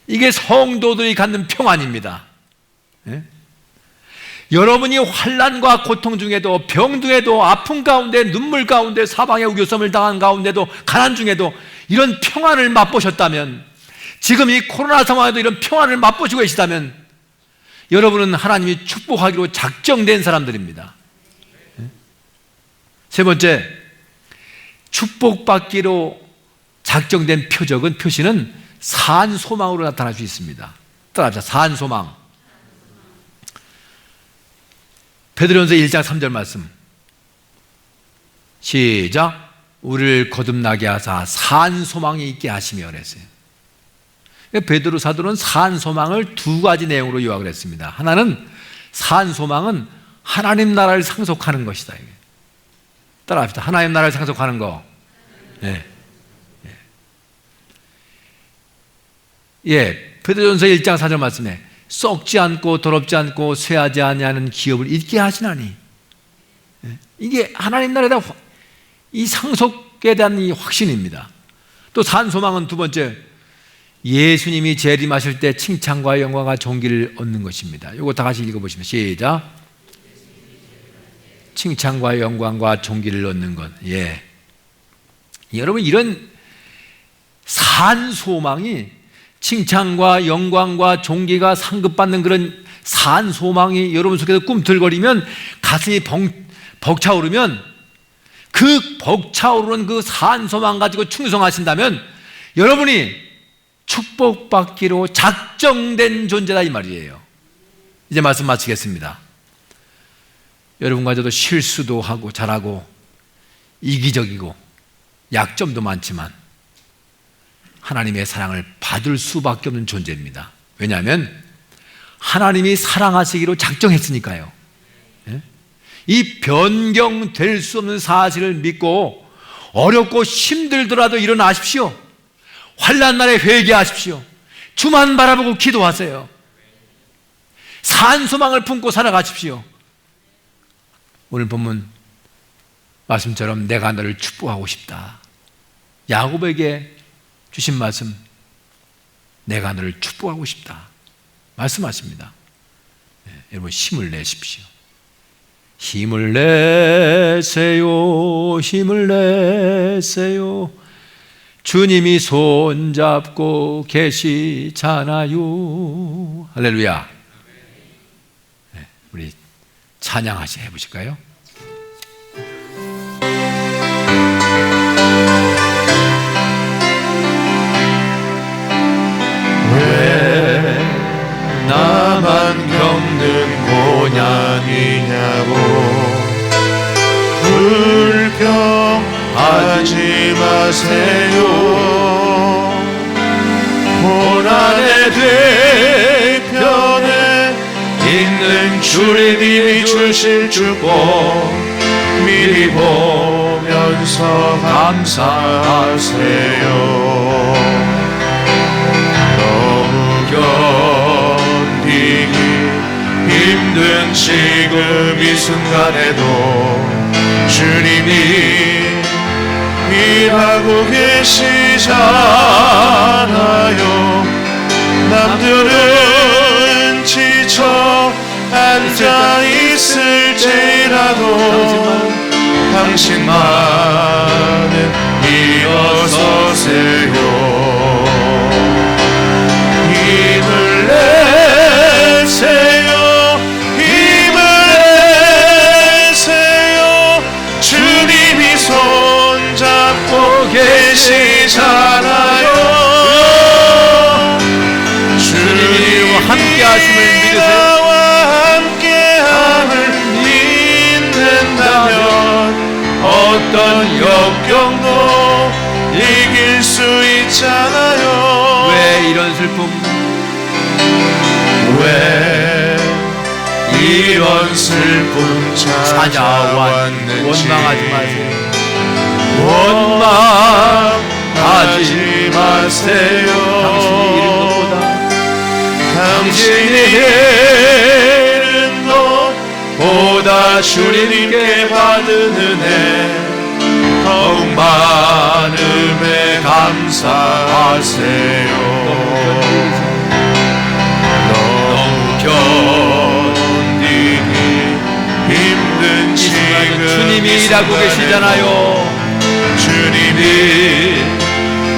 이게 성도들이 갖는 평안입니다. 예? 여러분이 환난과 고통 중에도 병 중에도 아픔 가운데 눈물 가운데 사방의 우겨섬을 당한 가운데도 가난 중에도 이런 평안을 맛보셨다면 지금 이 코로나 상황에도 이런 평안을 맛보시고 계시다면 여러분은 하나님이 축복하기로 작정된 사람들입니다. 세 번째, 축복받기로 작정된 표시는 산소망으로 나타날 수 있습니다. 따라합시다. 산소망. 베드로전서 1장 3절 말씀 시작. 우리를 거듭나게 하사 산소망이 있게 하시며 그랬어요. 베드로 사도는 산소망을 두 가지 내용으로 요약을 했습니다. 하나는 산소망은 하나님 나라를 상속하는 것이다. 따라합시다. 하나님 나라를 상속하는 거. 베드로전서 1장 4절 말씀에 썩지 않고 더럽지 않고 쇠하지 아니하는 기업을 잊게 하시나니, 이게 하나님 나라에 대한 이 상속에 대한 이 확신입니다. 또 산소망은 두 번째, 예수님이 재림하실 때 칭찬과 영광과 존귀를 얻는 것입니다. 이거 다 같이 읽어보시면 시작. 칭찬과 영광과 존귀를 얻는 것. 여러분, 이런 산소망이 칭찬과 영광과 존귀가 상급받는 그런 산소망이 여러분 속에서 꿈틀거리면, 가슴이 벅차오르면, 그 벅차오르는 그 산소망 가지고 충성하신다면 여러분이 축복받기로 작정된 존재다 이 말이에요. 이제 말씀 마치겠습니다. 여러분과 저도 실수도 하고 잘하고 이기적이고 약점도 많지만 하나님의 사랑을 받을 수밖에 없는 존재입니다. 왜냐하면 하나님이 사랑하시기로 작정했으니까요. 이 변경될 수 없는 사실을 믿고 어렵고 힘들더라도 일어나십시오. 환난 날에 회개하십시오. 주만 바라보고 기도하세요. 산소망을 품고 살아가십시오. 오늘 본문 말씀처럼 내가 너를 축복하고 싶다. 야곱에게 주신 말씀, 내가 너를 축복하고 싶다 말씀하십니다. 여러분 힘을 내십시오. 힘을 내세요. 힘을 내세요. 주님이 손잡고 계시잖아요. 할렐루야. 우리 찬양하시 해보실까요? 왜 나만 겪는 고난이냐고 불평하지 마세요. 고난의 뒤편에 있는 주님이 주실 축복 미리 보면서 감사하세요. 견디기 힘든 지금 이 순간에도 주님이 일하고 계시잖아요. 남들은 지쳐 앉아 있을지라도 당신만은 일어서세요. 힘을 내세요. 힘을 내세요. 주님이 손잡고 계시잖아요. 주님이 함께 하심을 믿으세요. 나와 함께함을 믿는다면 어떤 역경도 이길 수 있잖아요. 왜 이런 슬픔? 왜 이런 슬픔 찾아왔는지 원망하지 마세요. 원망하지 마세요. 당신이 잃은 것보다 주님께 받은 은혜 더욱 많음에 감사하세요. 너무 견디기 힘든 지금 주님이 일하고 계시잖아요. 주님이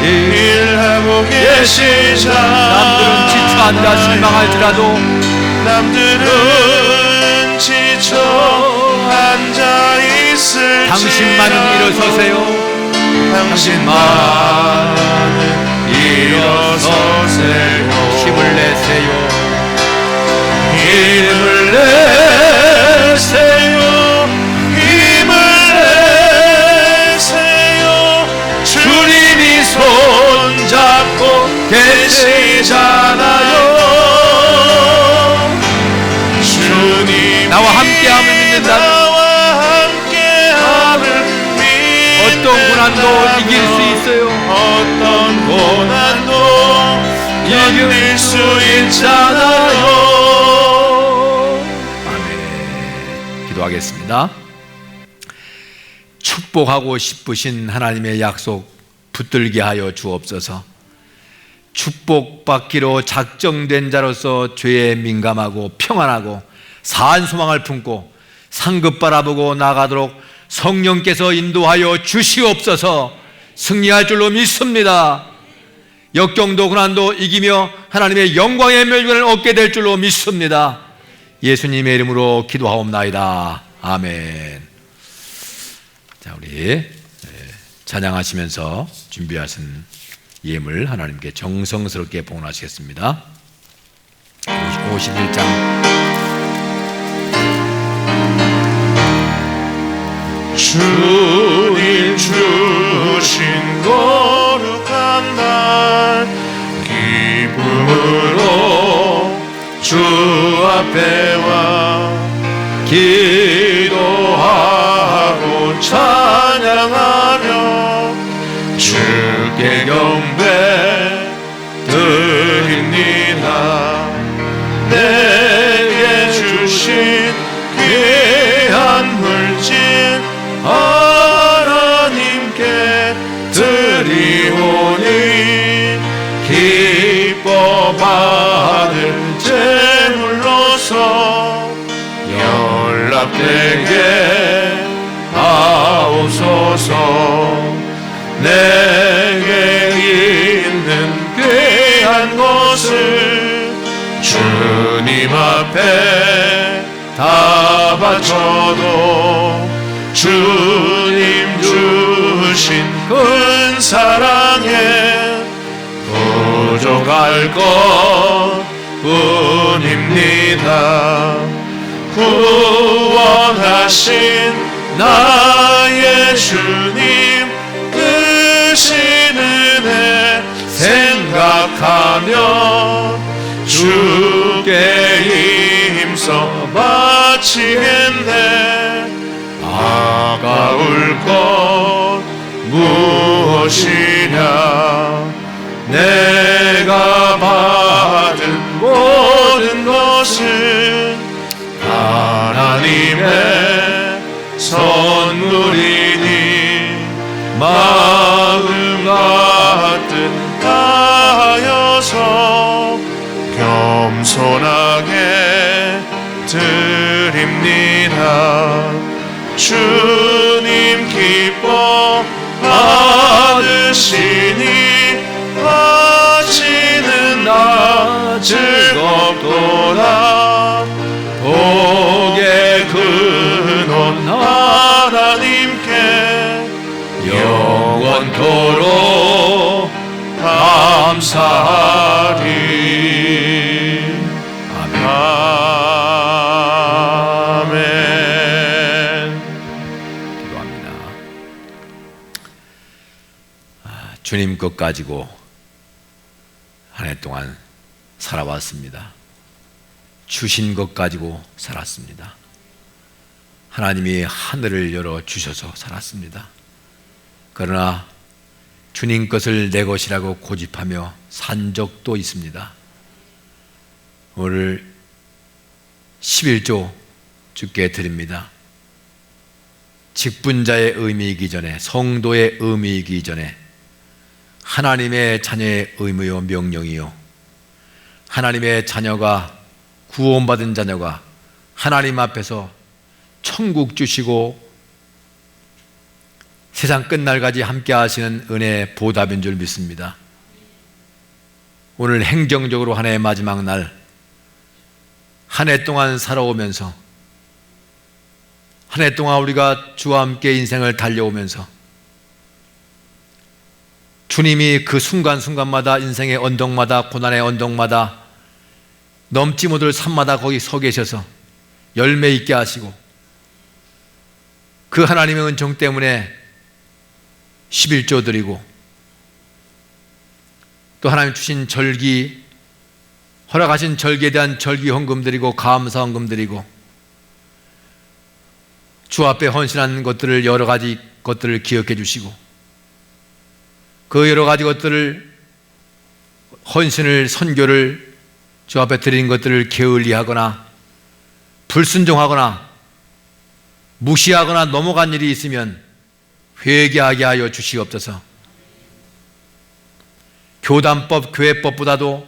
일하고 계시잖아요. 남들은 지쳐 앉아 실망할지라도 남들은 지쳐 앉아 있을지라도 당신만은 일어서세요. 당신만은 일어서세요. 힘을 내세요. 힘을 내세요. 힘을 내세요. 주님이 손잡고 계시잖아요. 주님 나와 함께함을 믿는다. 어떤 고난도 이길 수 있어요. 어떤 고난도 이길 수 있잖아요. 아멘. 기도하겠습니다. 축복하고 싶으신 하나님의 약속 붙들게 하여 주옵소서. 축복받기로 작정된 자로서 죄에 민감하고 평안하고 사한 소망을 품고 상급 바라보고 나가도록 성령께서 인도하여 주시옵소서. 승리할 줄로 믿습니다. 역경도 고난도 이기며 하나님의 영광의 멸관을 얻게 될 줄로 믿습니다. 예수님의 이름으로 기도하옵나이다. 아멘. 자, 우리 찬양하시면서 준비하신 예물 하나님께 정성스럽게 봉헌하시겠습니다. 51장. 주님 주신 거룩한 날 기쁨으로 주 앞에 와 기도하고 찬양하며 주께 경배 드립니다. 내게 주신 귀한 물질 되게 하옵소서. 내게 있는 귀한 것을 주님 앞에 다 바쳐도 주님 주신 큰 사랑에 부족할 것 뿐입니다. 구원하신 나의 주님 크신 은혜 생각하며 주께 힘써 바치겠네. 아까울 것 무엇이냐. 내가 받은 모든 것은 하나님의 선물이니 마음 같은 다하여서 겸손하게 드립니다. 주님 기뻐 받으시니 바치는 나 즐겁도다. 복의 근원 하나님께 영원토록 감사하리. 아멘. 기도합니다. 주님 것 가지고 한 해 동안 살아왔습니다. 주신 것 가지고 살았습니다. 하나님이 하늘을 열어 주셔서 살았습니다. 그러나 주님 것을 내 것이라고 고집하며 산 적도 있습니다. 오늘 11조 주께 드립니다. 직분자의 의미이기 전에, 성도의 의미이기 전에 하나님의 자녀의 의무요 명령이요, 하나님의 자녀가, 구원받은 자녀가 하나님 앞에서 천국 주시고 세상 끝날까지 함께 하시는 은혜의 보답인 줄 믿습니다. 오늘 행정적으로 한 해의 마지막 날, 한 해 동안 살아오면서, 한 해 동안 우리가 주와 함께 인생을 달려오면서 주님이 그 순간순간마다, 인생의 언덕마다, 고난의 언덕마다, 넘지 못할 산마다 거기 서 계셔서 열매 있게 하시고, 그 하나님의 은총 때문에 11조 드리고, 또 하나님 주신 절기, 허락하신 절기에 대한 절기 헌금 드리고, 감사 헌금 드리고, 주 앞에 헌신한 것들을, 여러 가지 것들을 기억해 주시고, 그 여러 가지 것들을, 헌신을, 선교를 주 앞에 드린 것들을 게을리하거나 불순종하거나 무시하거나 넘어간 일이 있으면 회개하게 하여 주시옵소서. 교단법, 교회법보다도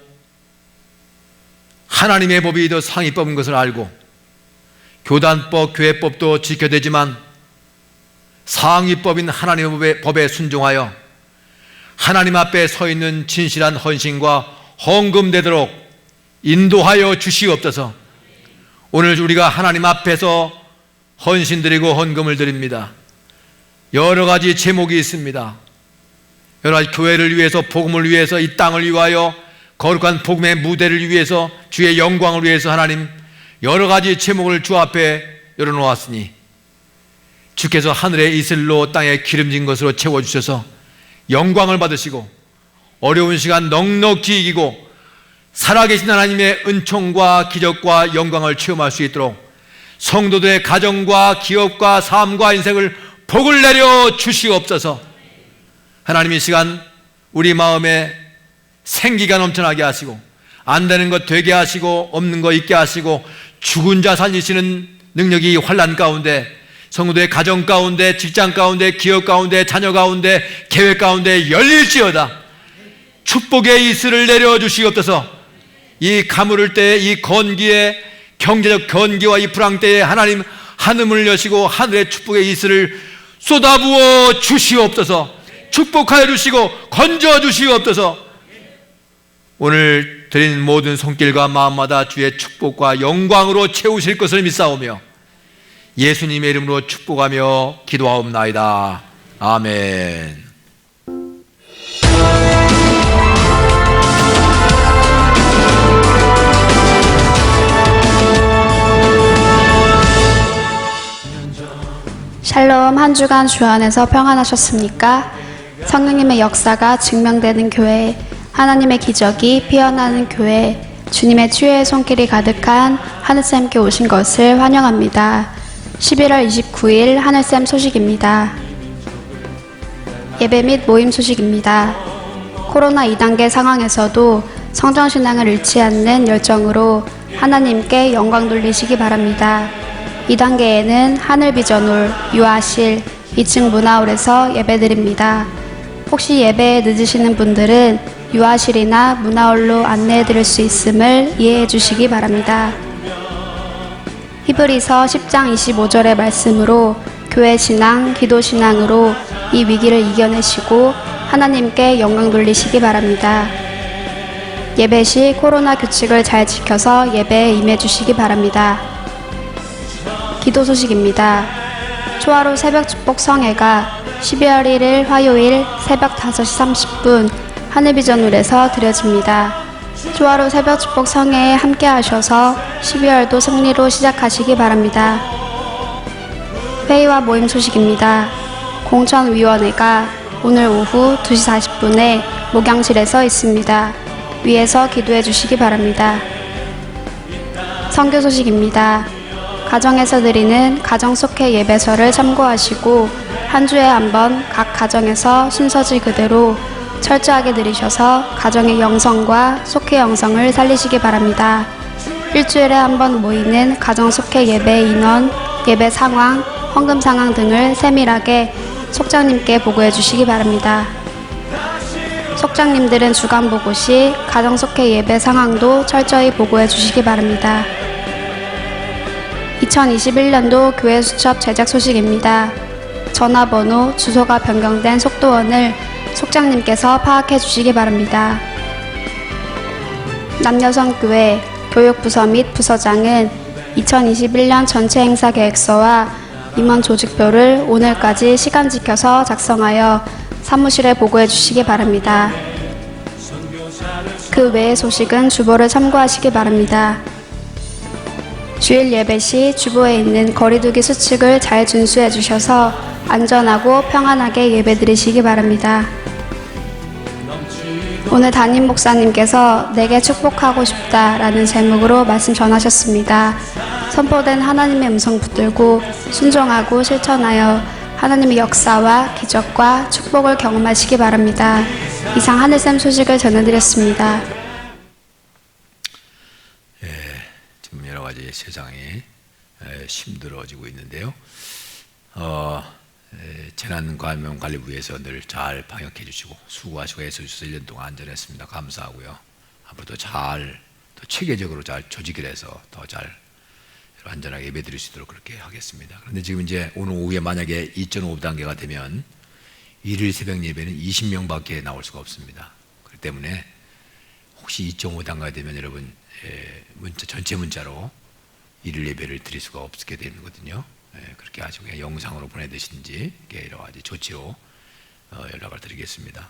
하나님의 법이 더 상위법인 것을 알고, 교단법, 교회법도 지켜야 되지만 상위법인 하나님의 법에 순종하여 하나님 앞에 서 있는 진실한 헌신과 헌금 되도록 인도하여 주시옵소서. 오늘 우리가 하나님 앞에서 헌신 드리고 헌금을 드립니다. 여러 가지 제목이 있습니다. 여러 가지 교회를 위해서, 복음을 위해서, 이 땅을 위하여, 거룩한 복음의 무대를 위해서, 주의 영광을 위해서 하나님 여러 가지 제목을 주 앞에 열어놓았으니 주께서 하늘의 이슬로 땅에 기름진 것으로 채워주셔서 영광을 받으시고 어려운 시간 넉넉히 이기고 살아계신 하나님의 은총과 기적과 영광을 체험할 수 있도록 성도들의 가정과 기업과 삶과 인생을 복을 내려 주시옵소서. 하나님 이 시간 우리 마음에 생기가 넘쳐나게 하시고, 안 되는 것 되게 하시고, 없는 것 있게 하시고, 죽은 자 살리시는 능력이 환난 가운데, 성도의 가정 가운데, 직장 가운데, 기업 가운데, 자녀 가운데, 계획 가운데 열릴지어다. 축복의 이슬을 내려주시옵소서. 이 가물을 때에, 이 건기에, 경제적 건기와 이 불황 때에 하나님 하늘문을 여시고 하늘의 축복의 이슬을 쏟아부어 주시옵소서. 축복하여 주시고 건져 주시옵소서. 오늘 드린 모든 손길과 마음마다 주의 축복과 영광으로 채우실 것을 믿사오며 예수님의 이름으로 축복하며 기도하옵나이다. 아멘. 샬롬, 한 주간 주 안에서 평안하셨습니까? 성령님의 역사가 증명되는 교회, 하나님의 기적이 피어나는 교회, 주님의 치유의 손길이 가득한 하늘쌤께 오신 것을 환영합니다. 11월 29일 하늘쌤 소식입니다. 예배 및 모임 소식입니다. 코로나 2단계 상황에서도 성전신앙을 잃지 않는 열정으로 하나님께 영광 돌리시기 바랍니다. 2단계에는 하늘비전홀, 유아실, 2층 문화홀에서 예배드립니다. 혹시 예배에 늦으시는 분들은 유아실이나 문화홀로 안내해드릴 수 있음을 이해해 주시기 바랍니다. 히브리서 10장 25절의 말씀으로 교회 신앙, 기도 신앙으로 이 위기를 이겨내시고 하나님께 영광 돌리시기 바랍니다. 예배 시 코로나 규칙을 잘 지켜서 예배에 임해 주시기 바랍니다. 기도 소식입니다. 초하루 새벽 축복 성회가 12월 1일 화요일 새벽 5시 30분 하늘비전홀에서 드려집니다. 초하루 새벽 축복 성회에 함께 하셔서 12월도 승리로 시작하시기 바랍니다. 회의와 모임 소식입니다. 공천위원회가 오늘 오후 2시 40분에 목양실에서 있습니다. 위에서 기도해 주시기 바랍니다. 선교 소식입니다. 가정에서 드리는 가정 속회 예배서를 참고하시고 한 주에 한 번 각 가정에서 순서지 그대로 철저하게 들으셔서 가정의 영성과 속회 영성을 살리시기 바랍니다. 일주일에 한 번 모이는 가정 속회 예배 인원, 예배 상황, 헌금 상황 등을 세밀하게 속장님께 보고해 주시기 바랍니다. 속장님들은 주간 보고 시 가정 속회 예배 상황도 철저히 보고해 주시기 바랍니다. 2021년도 교회 수첩 제작 소식입니다. 전화번호, 주소가 변경된 속도원을 속장님께서 파악해 주시기 바랍니다. 남여성교회 교육부서 및 부서장은 2021년 전체 행사 계획서와 임원 조직표를 오늘까지 시간 지켜서 작성하여 사무실에 보고해 주시기 바랍니다. 그 외의 소식은 주보를 참고하시기 바랍니다. 주일 예배 시 주보에 있는 거리두기 수칙을 잘 준수해 주셔서 안전하고 평안하게 예배 드리시기 바랍니다. 오늘 담임 목사님께서 내게 축복하고 싶다라는 제목으로 말씀 전하셨습니다. 선포된 하나님의 음성 붙들고 순종하고 실천하여 하나님의 역사와 기적과 축복을 경험하시기 바랍니다. 이상 하늘샘 소식을 전해드렸습니다. 지금 여러 가지 세상이 힘들어지고 있는데요. 재난감염관리부에서 늘 잘 방역해 주시고 수고하시고 애써주셔서 1년 동안 안전했습니다. 감사하고요. 앞으로도 더 체계적으로 잘 조직을 해서 더 잘 안전하게 예배 드릴 수 있도록 그렇게 하겠습니다. 그런데 지금 이제 오늘 오후에 만약에 2.5단계가 되면 일일 새벽 예배는 20명밖에 나올 수가 없습니다. 그렇기 때문에 혹시 2.5단계가 되면 여러분 전체 문자로 일일 예배를 드릴 수가 없게 되거든요. 그렇게 하시고 그냥 영상으로 보내드시든지 여러 가지 조치로 연락을 드리겠습니다.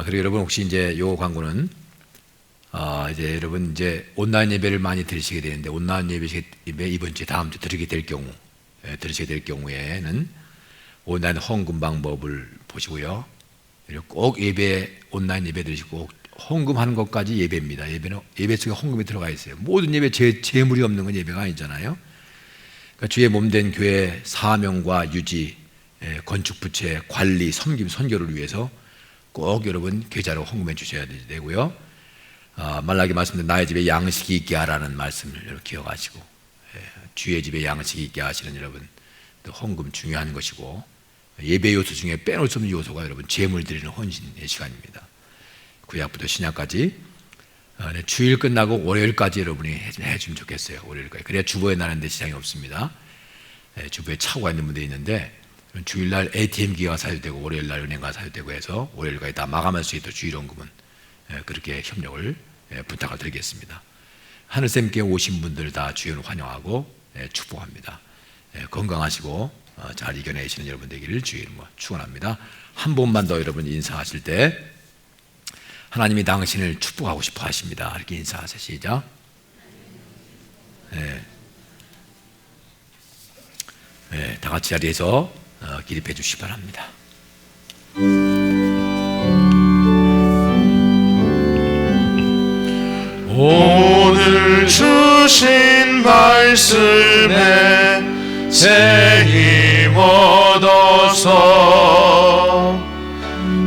그리고 여러분 혹시 이제 요 광고는 이제 여러분 이제 온라인 예배를 많이 드리시게 되는데 온라인 예배 이번 주에 다음 주 드리게 될 경우에는 온라인 헌금 방법을 보시고요. 그리고 꼭 온라인 예배 드리시고 헌금하는 것까지 예배입니다. 예배 속에 헌금이 들어가 있어요. 모든 예배 재물이 없는 건 예배가 아니잖아요. 그러니까 주의 몸된 교회 사명과 유지, 건축 부채, 관리, 섬김, 선교를 위해서 꼭 여러분 계좌로 헌금해 주셔야 되고요. 말라기 말씀대로 나의 집에 양식이 있게 하라는 말씀을 여러분 기억하시고 주의 집에 양식이 있게 하시는 여러분 또 헌금 중요한 것이고 예배 요소 중에 빼놓을 수 없는 요소가 여러분 재물 드리는 헌신의 시간입니다. 구약부터 신약까지 주일 끝나고 월요일까지 여러분이 해주면 좋겠어요. 월요일까지. 그래야 주보에 나는데 지장이 없습니다. 주부에 착오가 있는 분들이 있는데 주일날 ATM기가 사유되고 월요일날 은행가 사유되고 해서 월요일까지 다 마감할 수 있도록 주일원금은 그렇게 협력을 부탁을 드리겠습니다. 하늘쌤께 오신 분들 다 주연 환영하고 축복합니다. 건강하시고 잘 이겨내시는 여러분 되기를 주의 이름으로 축원합니다. 한 번만 더 여러분 인사하실 때 하나님이 당신을 축복하고 싶어 하십니다. 이렇게 인사하세요. 시작. 다 같이 자리에서 기립해 주시기 바랍니다. 오늘 주신 말씀에 새 힘 얻어서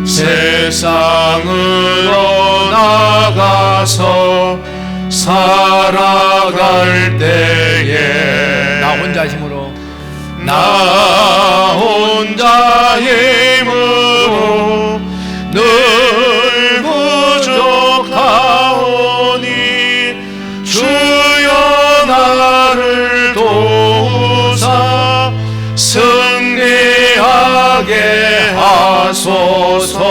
세상으로 나가서 살아갈 때에 나 혼자 힘으로 나 혼자 힘으로 늘 부족하오니 주여 나를 도우사 승리하게 하소서.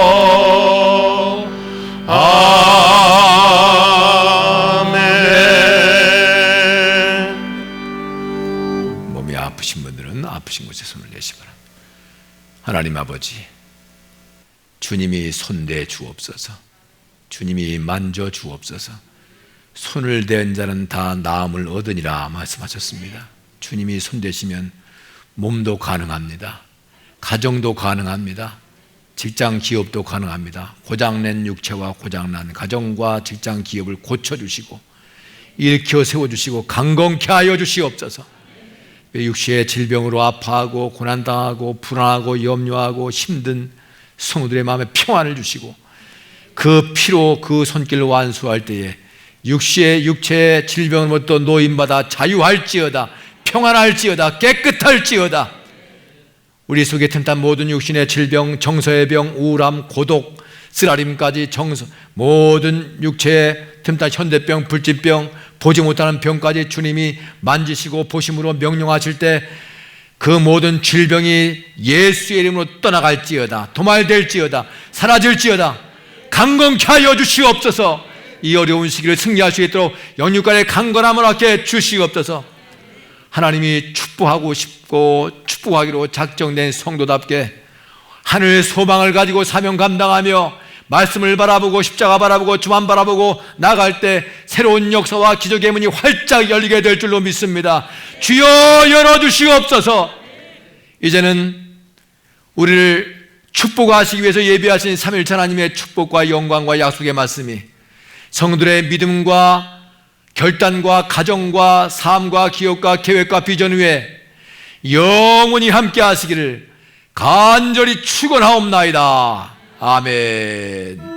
아멘. 몸이 아프신 분들은 아프신 곳에 손을 내시기 바랍니다. 하나님 아버지, 주님이 손대 주옵소서. 주님이 만져 주옵소서. 손을 댄 자는 다 나음을 얻으니라 말씀하셨습니다. 주님이 손대시면 몸도 가능합니다. 가정도 가능합니다. 직장 기업도 가능합니다. 고장난 육체와 고장난 가정과 직장 기업을 고쳐주시고 일으켜 세워주시고 강건케 하여 주시옵소서. 육체의 질병으로 아파하고 고난당하고 불안하고 염려하고 힘든 성도들의 마음에 평안을 주시고 그 피로 그 손길을 완수할 때에 육체의 질병으로부터 노임받아 자유할지어다, 평안할지어다, 깨끗할지어다. 우리 속에 틈탄 모든 육신의 질병, 정서의 병, 우울함, 고독, 쓰라림까지 모든 육체의 틈탄 현대병, 불진병, 보지 못하는 병까지 주님이 만지시고 보심으로 명령하실 때 그 모든 질병이 예수의 이름으로 떠나갈지어다, 도말될지어다, 사라질지어다. 강건케 하여 주시옵소서. 이 어려운 시기를 승리할 수 있도록 영육간의 강건함을 얻게 주시옵소서. 하나님이 축복하고 싶고 축복하기로 작정된 성도답게 하늘의 소망을 가지고 사명 감당하며 말씀을 바라보고 십자가 바라보고 주만 바라보고 나갈 때 새로운 역사와 기적의 문이 활짝 열리게 될 줄로 믿습니다. 주여 열어주시옵소서. 이제는 우리를 축복하시기 위해서 예비하신 삼일체 하나님의 축복과 영광과 약속의 말씀이 성도들의 믿음과 결단과 가정과 삶과 기업과 계획과 비전 위에 영원히 함께 하시기를 간절히 축원하옵나이다. 아멘.